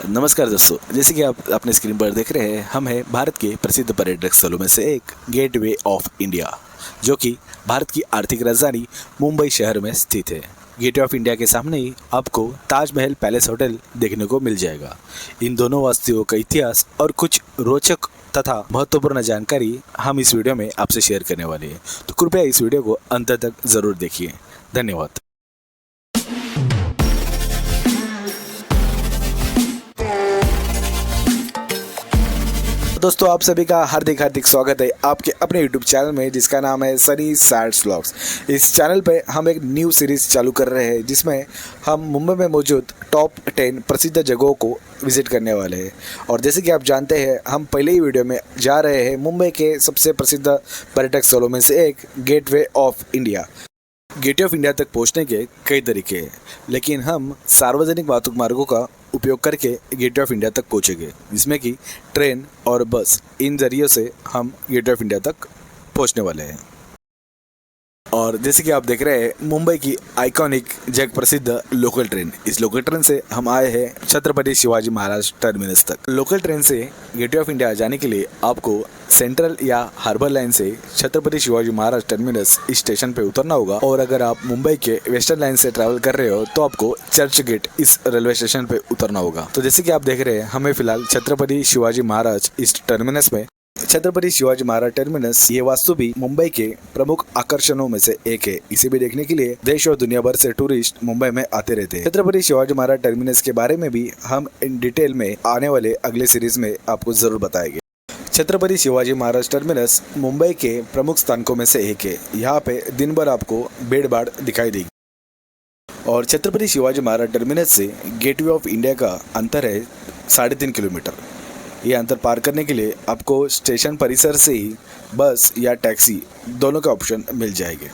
नमस्कार दोस्तों, जैसे कि आप अपने स्क्रीन पर देख रहे हैं, हम हैं भारत के प्रसिद्ध पर्यटक स्थलों में से एक गेटवे ऑफ इंडिया, जो कि भारत की आर्थिक राजधानी मुंबई शहर में स्थित है। गेटवे ऑफ इंडिया के सामने ही आपको ताजमहल पैलेस होटल देखने को मिल जाएगा। इन दोनों वास्तुओं का इतिहास और कुछ रोचक तथा महत्वपूर्ण जानकारी हम इस वीडियो में आपसे शेयर करने वाले हैं, तो कृपया इस वीडियो को अंत तक जरूर देखिए। धन्यवाद। दोस्तों, आप सभी का हार्दिक स्वागत है आपके अपने YouTube चैनल में, जिसका नाम है सनी सैड्स व्लॉग्स। इस चैनल पे हम एक न्यू सीरीज़ चालू कर रहे हैं, जिसमें हम मुंबई में मौजूद टॉप 10 प्रसिद्ध जगहों को विजिट करने वाले हैं। और जैसे कि आप जानते हैं, हम पहले ही वीडियो में जा रहे हैं मुंबई के सबसे प्रसिद्ध पर्यटक स्थलों में से एक gateway of India. Gateway of India तक पहुंचने के कई तरीके हैं, लेकिन हम सार्वजनिक वाहतुक मार्गों का उपयोग करके गेटवे ऑफ इंडिया तक पहुंचेंगे, जिसमें कि ट्रेन और बस, इन जरिए से हम गेटवे ऑफ इंडिया तक पहुंचने वाले हैं। और जैसे कि आप देख रहे हैं, मुंबई की आइकॉनिक जग प्रसिद्ध लोकल ट्रेन, इस लोकल ट्रेन से हम आए हैं छत्रपति शिवाजी महाराज टर्मिनस तक। लोकल ट्रेन से गेटवे ऑफ इंडिया जाने के लिए आपको सेंट्रल या हार्बर लाइन से छत्रपति शिवाजी महाराज टर्मिनस इस स्टेशन पे उतरना होगा। और अगर आप मुंबई के वेस्टर्न लाइन से ट्रैवल कर रहे हो तो आपको चर्च गेट इस रेलवे स्टेशन पे उतरना होगा। तो जैसे कि आप देख रहे हैं, हमें फिलहाल छत्रपति शिवाजी महाराज इस टर्मिनस में छत्रपति शिवाजी महाराज टर्मिनस, ये वास्तु भी मुंबई के प्रमुख आकर्षणों में से एक है। इसे भी देखने के लिए देश और दुनिया भर से टूरिस्ट मुंबई में आते रहते हैं। छत्रपति शिवाजी महाराज टर्मिनस के बारे में भी हम इन डिटेल में आने वाले अगले सीरीज में आपको जरूर बताएंगे। छत्रपति शिवाजी महाराज टर्मिनस मुंबई के प्रमुख स्थानकों में से एक है। यहाँ पे दिन भर आपको भीड़ भाड़ दिखाई देगी। और छत्रपति शिवाजी महाराज टर्मिनस से गेटवे ऑफ इंडिया का अंतर है 3.5 किलोमीटर। ये अंतर पार करने के लिए आपको स्टेशन परिसर से ही बस या टैक्सी दोनों का ऑप्शन मिल जाएंगे।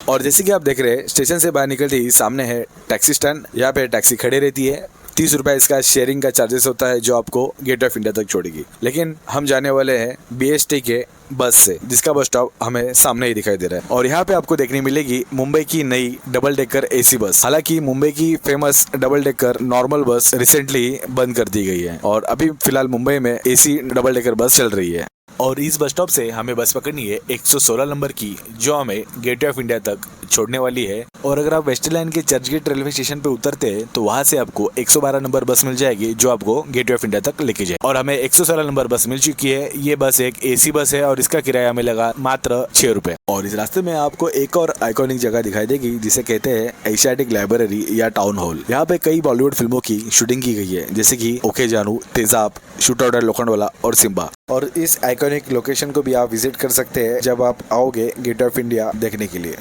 और जैसे कि आप देख रहे हैं, स्टेशन से बाहर निकलते ही सामने है टैक्सी स्टैंड। यहाँ पे टैक्सी खड़ी रहती है। 30 रुपये इसका शेयरिंग का चार्जेस होता है, जो आपको गेटवे ऑफ इंडिया तक छोड़ेगी। लेकिन हम जाने वाले हैं BST के बस से, जिसका बस स्टॉप हमें सामने ही दिखाई दे रहा है। और यहाँ पे आपको देखने मिलेगी मुंबई की नई डबल डेकर AC बस। हालांकि मुंबई की फेमस डबल डेकर नॉर्मल बस रिसेंटली बंद कर दी गई है और अभी फिलहाल मुंबई में AC डबल डेकर बस चल रही है। और इस बस स्टॉप से हमें बस पकड़नी है 116 नंबर की, जो हमें गेटवे ऑफ इंडिया तक छोड़ने वाली है। और अगर आप वेस्टर्न लाइन के चर्चगेट रेलवे स्टेशन पे उतरते हैं तो वहां से आपको 112 नंबर बस मिल जाएगी, जो आपको गेटवे ऑफ इंडिया तक लेके जाए। और हमें 116 नंबर बस मिल चुकी है। ये बस एक AC बस है और इसका किराया हमें लगा मात्र 6 रुपए। और इस रास्ते में आपको एक और आइकॉनिक जगह दिखाई देगी, जिसे कहते हैं एशियाटिक लाइब्रेरी या टाउन हॉल। यहाँ पे कई बॉलीवुड फिल्मों की शूटिंग की गई है, जैसे कि ओके जानू, तेजाब, शूटआउट लोखंडवाला और सिम्बा। और इस आइकॉनिक लोकेशन को भी आप विजिट कर सकते हैं जब आप आओगे गेटवे ऑफ इंडिया देखने के लिए।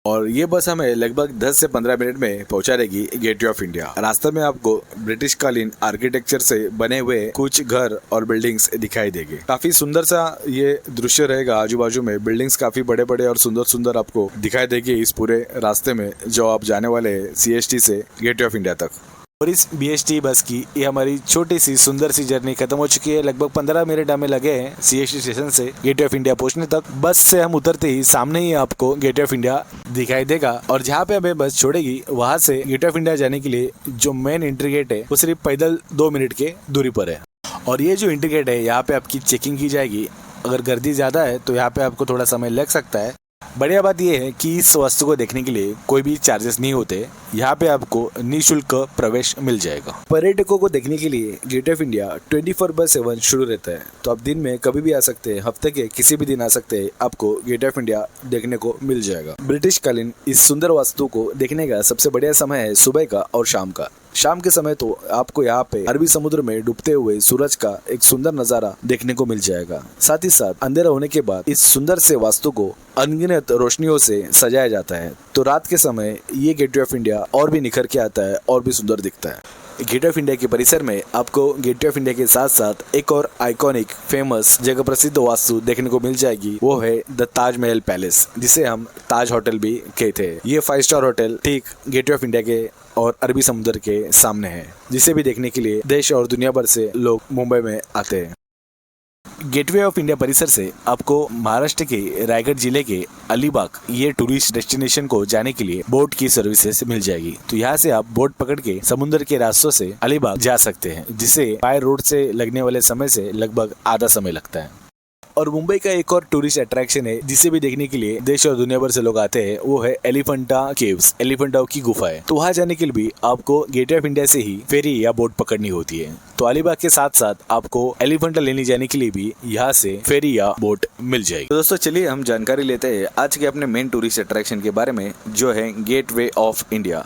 और ये बस हमें लगभग 10 से 15 मिनट में पहुंचा देगी गेटवे ऑफ इंडिया। रास्ते में आपको ब्रिटिश कालीन आर्किटेक्चर से बने हुए कुछ घर और बिल्डिंग्स दिखाई देंगे। काफी सुंदर सा ये दृश्य रहेगा। आजू बाजू में बिल्डिंग्स काफी बड़े बड़े और सुंदर सुंदर आपको दिखाई देगी इस पूरे रास्ते में, जो आप जाने वाले हैं CST से गेटवे ऑफ इंडिया तक। और इस BST बस की ये हमारी छोटी सी सुंदर सी जर्नी खत्म हो चुकी है। लगभग 15 मिनट हमें लगे हैं CST स्टेशन से गेटवे ऑफ इंडिया पहुंचने तक। बस से हम उतरते ही सामने ही आपको गेटवे ऑफ इंडिया दिखाई देगा। और जहाँ पे हमें बस छोड़ेगी, वहां से गेटवे ऑफ इंडिया जाने के लिए जो मेन एंट्री गेट है, वो सिर्फ पैदल 2 मिनट के दूरी पर है। और ये जो एंट्री गेट है, यहाँ पे आपकी चेकिंग की जाएगी। अगर गर्दी ज्यादा है तो यहाँ पे आपको थोड़ा समय लग सकता है। बढ़िया बात यह है कि इस वस्तु को देखने के लिए कोई भी चार्जेस नहीं होते। यहाँ पे आपको निःशुल्क प्रवेश मिल जाएगा। पर्यटकों को देखने के लिए गेटवे ऑफ इंडिया 24/7 शुरू रहता है, तो आप दिन में कभी भी आ सकते हैं। हफ्ते के किसी भी दिन आ सकते हैं, आपको गेटवे ऑफ इंडिया देखने को मिल जाएगा। ब्रिटिश कालीन इस सुंदर वास्तु को देखने का सबसे बढ़िया समय है सुबह का और शाम का। शाम के समय तो आपको यहाँ पे अरबी समुद्र में डूबते हुए सूरज का एक सुंदर नजारा देखने को मिल जाएगा। साथ ही साथ अंधेरा होने के बाद इस सुंदर से वास्तु को अनगिनत रोशनियों से सजाया जाता है, तो रात के समय ये गेटवे ऑफ इंडिया और भी निखर के आता है और भी सुंदर दिखता है। गेटवे ऑफ इंडिया के परिसर में आपको गेटवे ऑफ इंडिया के साथ साथ एक और आइकॉनिक फेमस जगह प्रसिद्ध वास्तु देखने को मिल जाएगी, वो है द ताजमहल पैलेस, जिसे हम ताज होटल भी कहते हैं। ये 5 स्टार होटल ठीक गेटवे ऑफ इंडिया के और अरबी समुद्र के सामने है, जिसे भी देखने के लिए देश और दुनिया भर से लोग मुंबई में आते हैं। गेटवे ऑफ इंडिया परिसर से आपको महाराष्ट्र के रायगढ़ जिले के अलीबाग ये टूरिस्ट डेस्टिनेशन को जाने के लिए बोट की सर्विसेज मिल जाएगी। तो यहाँ से आप बोट पकड़ के समुद्र के रास्तों से अलीबाग जा सकते हैं, जिसे बाय रोड से लगने वाले समय से लगभग आधा समय लगता है। और मुंबई का एक और टूरिस्ट अट्रैक्शन है जिसे भी देखने के लिए देश और दुनिया भर से लोग आते हैं, वो है एलिफेंटा केव्स, एलिफेंटा की गुफाएं। तो वहाँ जाने के लिए भी आपको गेटवे ऑफ इंडिया से ही फेरी या बोट पकड़नी होती है। तो अलीबाग के साथ साथ आपको एलिफेंटा लेने जाने के लिए भी यहाँ से फेरी या बोट मिल जाएगी। तो दोस्तों चलिए हम जानकारी लेते हैं आज के अपने मेन टूरिस्ट अट्रैक्शन के बारे में, जो है गेटवे ऑफ इंडिया।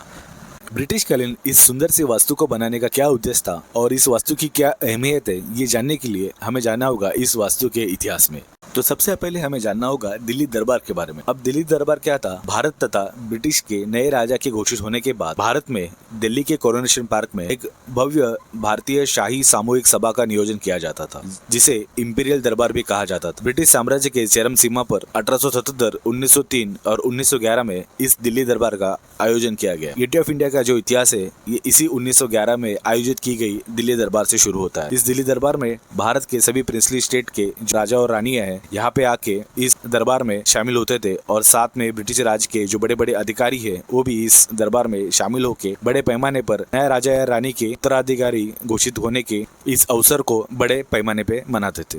ब्रिटिश कालीन इस सुंदर सी वास्तु को बनाने का क्या उद्देश्य था और इस वास्तु की क्या अहमियत है, ये जानने के लिए हमें जानना होगा इस वास्तु के इतिहास में। तो सबसे पहले हमें जानना होगा दिल्ली दरबार के बारे में। अब दिल्ली दरबार क्या था? भारत तथा ब्रिटिश के नए राजा के घोषित होने के बाद भारत में दिल्ली के कोरोनेशन पार्क में एक भव्य भारतीय शाही सामूहिक सभा का नियोजन किया जाता था, जिसे इंपीरियल दरबार भी कहा जाता था। ब्रिटिश साम्राज्य के चरम सीमा पर 1877, 1903 और 1911 में इस दिल्ली दरबार का आयोजन किया गया। गेटवे ऑफ इंडिया का जो इतिहास है ये इसी 1911 में आयोजित की गई दिल्ली दरबार से शुरू होता है। इस दिल्ली दरबार में भारत के सभी प्रिंसली स्टेट के राजा और रानियां हैं, यहाँ पे आके इस दरबार में शामिल होते थे और साथ में ब्रिटिश राज के जो बड़े बड़े अधिकारी हैं वो भी इस दरबार में शामिल होके बड़े पैमाने पर नया राजा या रानी के उत्तराधिकारी घोषित होने के इस अवसर को बड़े पैमाने पे मनाते थे।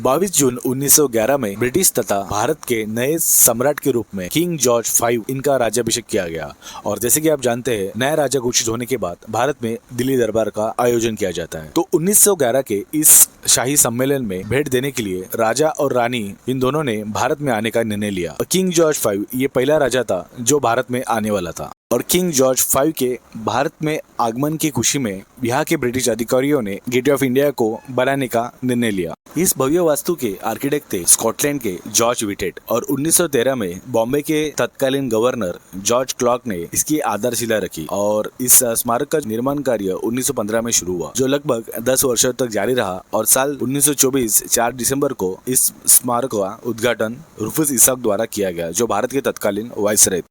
22 जून 1911 में ब्रिटिश तथा भारत के नए सम्राट के रूप में किंग जॉर्ज 5 इनका राज्याभिषेक किया गया। और जैसे कि आप जानते हैं, नया राजा घोषित होने के बाद भारत में दिल्ली दरबार का आयोजन किया जाता है। तो 1911 के इस शाही सम्मेलन में भेंट देने के लिए राजा और रानी इन दोनों ने भारत में आने का निर्णय लिया। किंग जॉर्ज 5 ये पहला राजा था जो भारत में आने वाला था और किंग जॉर्ज 5 के भारत में आगमन की खुशी में यहाँ के ब्रिटिश अधिकारियों ने गेटवे ऑफ इंडिया को बनाने का निर्णय लिया। इस भव्य वास्तु के आर्किटेक्ट थे स्कॉटलैंड के जॉर्ज विटेट और 1913 में बॉम्बे के तत्कालीन गवर्नर जॉर्ज क्लॉक ने इसकी आधारशिला रखी और इस स्मारक का निर्माण कार्य 1915 में शुरू हुआ, जो लगभग 10 वर्षों तक जारी रहा और साल 1924 4 दिसंबर को इस स्मारक का उद्घाटन रुफुस इसाक द्वारा किया गया, जो भारत के तत्कालीन वाइसरॉय।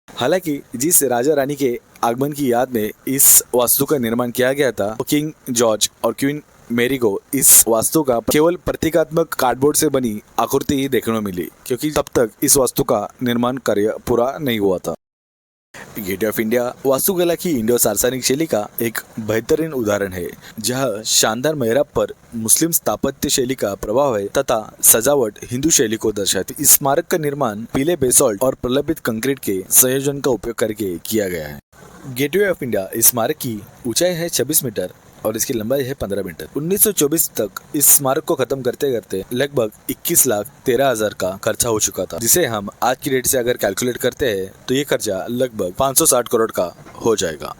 हालांकि जिस राजा रानी के आगमन की याद में इस वास्तु का निर्माण किया गया था, तो किंग जॉर्ज और क्वीन मेरी को इस वास्तु का केवल प्रतीकात्मक कार्डबोर्ड से बनी आकृति ही देखने को मिली, क्योंकि तब तक इस वास्तु का निर्माण कार्य पूरा नहीं हुआ था। गेटवे ऑफ इंडिया वास्तुकला की इंडो सार्वजनिक शैली का एक बेहतरीन उदाहरण है, जहां शानदार मेहराब पर मुस्लिम स्थापत्य शैली का प्रभाव है तथा सजावट हिंदू शैली को दर्शाती। इस स्मारक का निर्माण पीले बेसॉल्ट और प्रलेपित कंक्रीट के संयोजन का उपयोग करके किया गया है। गेटवे ऑफ इंडिया इस स्मारक की ऊंचाई है 26 मीटर और इसकी लंबाई है 15 मीटर। 1924 तक इस स्मारक को खत्म करते करते लगभग 21,13,000 का खर्चा हो चुका था, जिसे हम आज की डेट से अगर कैलकुलेट करते हैं तो ये खर्चा लगभग 560 करोड़ का हो जाएगा।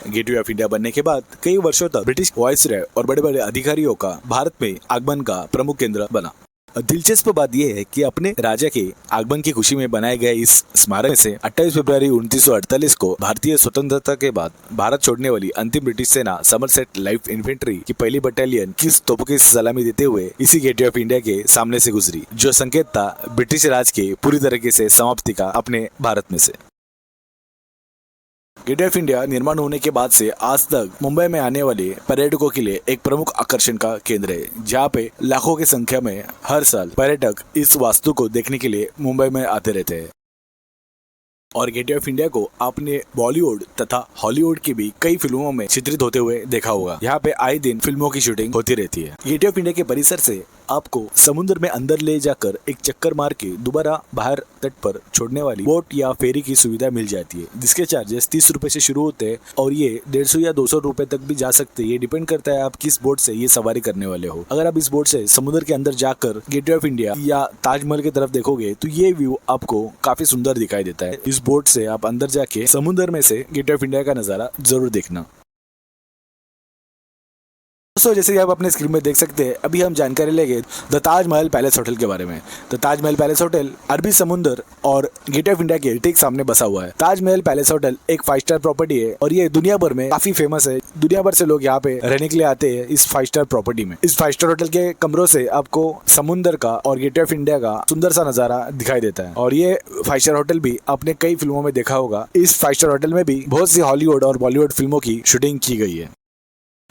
गेटवे ऑफ इंडिया बनने के बाद कई वर्षों तक ब्रिटिश वाइसरॉय और बड़े बड़े अधिकारियों का भारत में आगमन का प्रमुख केंद्र बना। दिलचस्प बात यह है कि अपने राजा के आगमन की खुशी में बनाए गए इस स्मारक से 28 फरवरी 1948 को भारतीय स्वतंत्रता के बाद भारत छोड़ने वाली अंतिम ब्रिटिश सेना समरसेट लाइट इन्फेंट्री की पहली बटालियन किस तोपों की सलामी देते हुए इसी गेटवे ऑफ इंडिया के सामने से गुजरी, जो संकेत था ब्रिटिश राज के पूरी तरीके से समाप्ति का अपने भारत में से। गेटवे ऑफ इंडिया निर्माण होने के बाद से आज तक मुंबई में आने वाले पर्यटकों के लिए एक प्रमुख आकर्षण का केंद्र है, जहाँ पे लाखों की संख्या में हर साल पर्यटक इस वास्तु को देखने के लिए मुंबई में आते रहते हैं। और गेटवे ऑफ इंडिया को आपने बॉलीवुड तथा हॉलीवुड की भी कई फिल्मों में चित्रित होते हुए देखा होगा। यहाँ पे आए दिन फिल्मों की शूटिंग होती रहती है। गेटवे ऑफ इंडिया के परिसर से आपको समुद्र में अंदर ले जाकर एक चक्कर मार के दोबारा बाहर तट पर छोड़ने वाली बोट या फेरी की सुविधा मिल जाती है, जिसके चार्जेस 30 रुपए से शुरू होते हैं और ये 150 या 200 रुपए तक भी जा सकते हैं। ये डिपेंड करता है आप किस बोट से ये सवारी करने वाले हो। अगर आप इस बोट से समुद्र के अंदर जाकर गेटवे ऑफ इंडिया या ताजमहल की तरफ देखोगे तो ये व्यू आपको काफी सुंदर दिखाई देता है। इस बोट से आप अंदर जाके समुद्र में से गेटवे ऑफ इंडिया का नजारा जरूर देखना। दोस्तों जैसे कि आप अपने स्क्रीन में देख सकते हैं, अभी हम जानकारी लेंगे द ताजमहल पैलेस होटल के बारे में। द ताजमहल पैलेस होटल अरबी समुद्र और गेटवे ऑफ इंडिया के ठीक सामने बसा हुआ है। ताजमहल पैलेस होटल एक 5 स्टार प्रॉपर्टी है और ये दुनिया भर में काफी फेमस है। दुनिया भर से लोग यहाँ पे रहने के लिए आते हैं इस 5 स्टार प्रॉपर्टी में। इस 5 स्टार होटल के कमरों से आपको समुद्र का और गेटवे ऑफ इंडिया का सुंदर सा नजारा दिखाई देता है और ये 5 स्टार होटल भी आपने कई फिल्मों में देखा होगा। इस 5 स्टार होटल में भी बहुत सी हॉलीवुड और बॉलीवुड फिल्मों की शूटिंग की गई है।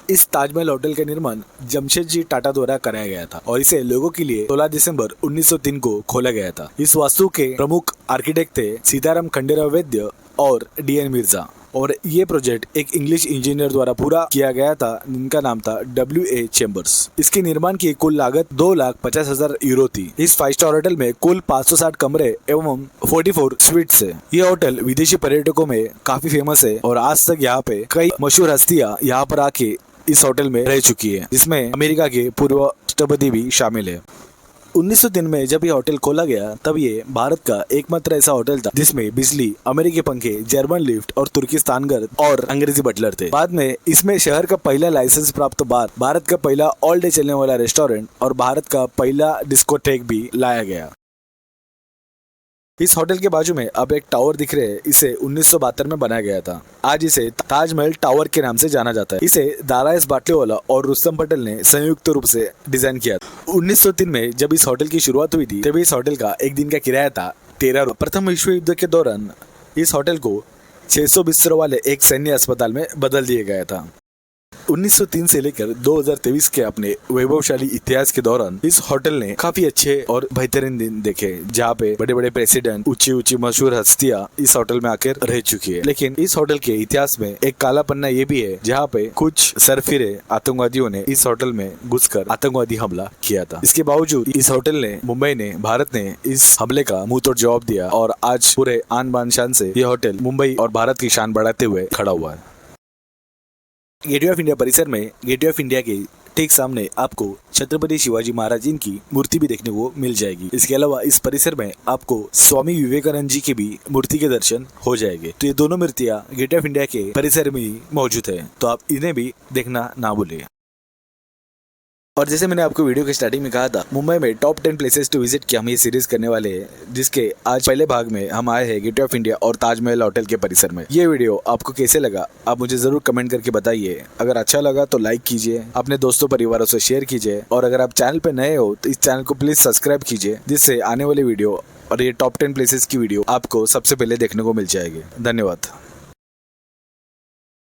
इस ताजमहल होटल का निर्माण जमशेदजी टाटा द्वारा कराया गया था और इसे लोगों के लिए 16 दिसंबर 1903 को खोला गया था। इस वास्तु के प्रमुख आर्किटेक्ट थे सीताराम खंडेराव वैद्य और DN मिर्जा और ये प्रोजेक्ट एक इंग्लिश इंजीनियर द्वारा पूरा किया गया था जिनका नाम था WA चेम्बर्स। इसके निर्माण की कुल लागत 2,50,000 यूरो थी। इस 5 स्टार होटल में कुल 560 कमरे एवं 44 स्वीट्स है। ये होटल विदेशी पर्यटकों में काफी फेमस है और आज तक यहाँ पे कई मशहूर हस्तियां यहाँ पर आके इस होटल में रह चुकी है, जिसमें अमेरिका के पूर्व राष्ट्रपति भी शामिल है। 1903 में जब ये होटल खोला गया तब ये भारत का एकमात्र ऐसा होटल था जिसमें बिजली, अमेरिकी पंखे, जर्मन लिफ्ट और तुर्किस्तान गर्द और अंग्रेजी बटलर थे। बाद में इसमें शहर का पहला लाइसेंस प्राप्त बार, भारत का पहला ऑल डे चलने वाला रेस्टोरेंट और भारत का पहला डिस्कोटेक भी लाया गया। इस होटल के बाजू में अब एक टावर दिख रहे हैं, इसे 1972 में बनाया गया था। आज इसे ताजमहल टावर के नाम से जाना जाता है। इसे दाराएस बाटलेवाला और रुस्तम पटेल ने संयुक्त रूप से डिजाइन किया था। 1903 में जब इस होटल की शुरुआत हुई थी तब इस होटल का एक दिन का किराया था 13 रुपये। प्रथम विश्व युद्ध के दौरान इस होटल को 600 बिस्तरों वाले एक सैन्य अस्पताल में बदल दिया गया था। 1903 से लेकर 2023 के अपने वैभवशाली इतिहास के दौरान इस होटल ने काफी अच्छे और बेहतरीन दिन देखे, जहाँ पे बड़े बड़े प्रेसिडेंट, ऊंची ऊंची मशहूर हस्तियां इस होटल में आकर रह चुकी है। लेकिन इस होटल के इतिहास में एक काला पन्ना ये भी है, जहाँ पे कुछ सरफिरे आतंकवादियों ने इस होटल में घुसकर आतंकवादी हमला किया था। इसके बावजूद इस होटल ने, मुंबई ने, भारत ने इस हमले का मुंह तोड़ जवाब दिया और आज पूरे आन बान शान से ये होटल मुंबई और भारत की शान बढ़ाते हुए खड़ा हुआ है। गेटवे ऑफ इंडिया परिसर में गेटवे ऑफ इंडिया के ठीक सामने आपको छत्रपति शिवाजी महाराज जी की मूर्ति भी देखने को मिल जाएगी। इसके अलावा इस परिसर में आपको स्वामी विवेकानंद जी की भी मूर्ति के दर्शन हो जाएंगे। तो ये दोनों मूर्तियां गेटवे ऑफ इंडिया के परिसर में ही मौजूद है, तो आप इन्हें भी देखना ना भूलिए। और जैसे मैंने आपको वीडियो के स्टार्टिंग में कहा था, मुंबई में टॉप 10 प्लेसेस टू विजिट की हम ये सीरीज करने वाले हैं, जिसके आज पहले भाग में हम आए हैं गेटवे ऑफ इंडिया और ताजमहल होटल के परिसर में। ये वीडियो आपको कैसे लगा आप मुझे जरूर कमेंट करके बताइए। अगर अच्छा लगा तो लाइक कीजिए, अपने दोस्तों परिवारों से शेयर कीजिए और अगर आप चैनल पे नए हो तो इस चैनल को प्लीज सब्सक्राइब कीजिए, जिससे आने वाली वीडियो और ये टॉप 10 प्लेसेस की वीडियो आपको सबसे पहले देखने को मिल जाएगी। धन्यवाद।